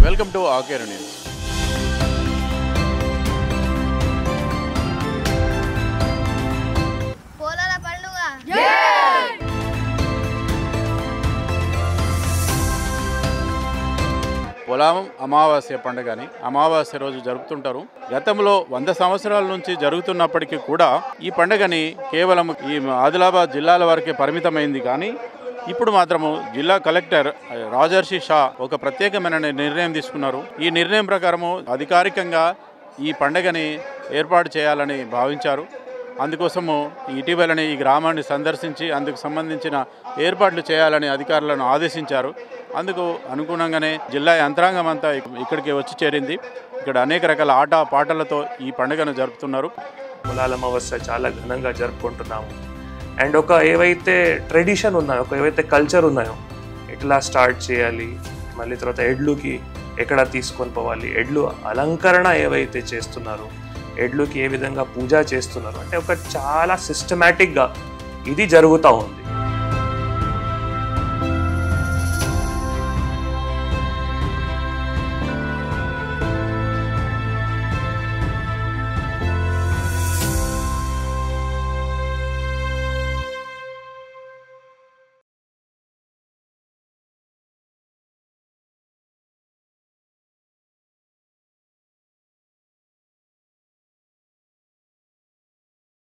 Welcome to ఆకేర్ news. పొలం అమావాస్య పండుగని అమావాస్య రోజు జరుపుతుంటారు. గతంలో 100 సంవత్సరాల నుంచి జరుగుతున్నప్పటికీ కూడా ఈ పండుగని కేవలం ఈ ఆదిలాబాద్ జిల్లాల వరకే పరిమితమైంది. కానీ ఇప్పుడు మాత్రము జిల్లా కలెక్టర్ రాజర్షి షా ఒక ప్రత్యేకమైన నిర్ణయం తీసుకున్నారు. ఈ నిర్ణయం ప్రకారము అధికారికంగా ఈ పండుగని ఏర్పాటు చేయాలని భావించారు. అందుకోసము ఇటీవలనే ఈ గ్రామాన్ని సందర్శించి అందుకు సంబంధించిన ఏర్పాట్లు చేయాలని అధికారులను ఆదేశించారు. అందుకు అనుగుణంగానే జిల్లా యంత్రాంగం అంతా ఇక్కడికి వచ్చి చేరింది. ఇక్కడ అనేక రకాల ఆట పాటలతో ఈ పండుగను జరుపుతున్నారు. పొలాల అమావాస్య చాలా ఘనంగా జరుపుకుంటున్నాము. అండ్ ఒక ఏవైతే ట్రెడిషన్ ఉన్నాయో, ఒక ఏవైతే కల్చర్ ఉన్నాయో, ఎట్లా స్టార్ట్ చేయాలి, మళ్ళీ తర్వాత ఎడ్లుకి ఎక్కడ తీసుకొని పోవాలి, ఎడ్లు అలంకరణ ఏవైతే చేస్తున్నారు, ఎడ్లుకి ఏ విధంగా పూజ చేస్తున్నారు అంటే ఒక చాలా సిస్టమేటిక్గా ఇది జరుగుతూ ఉంది.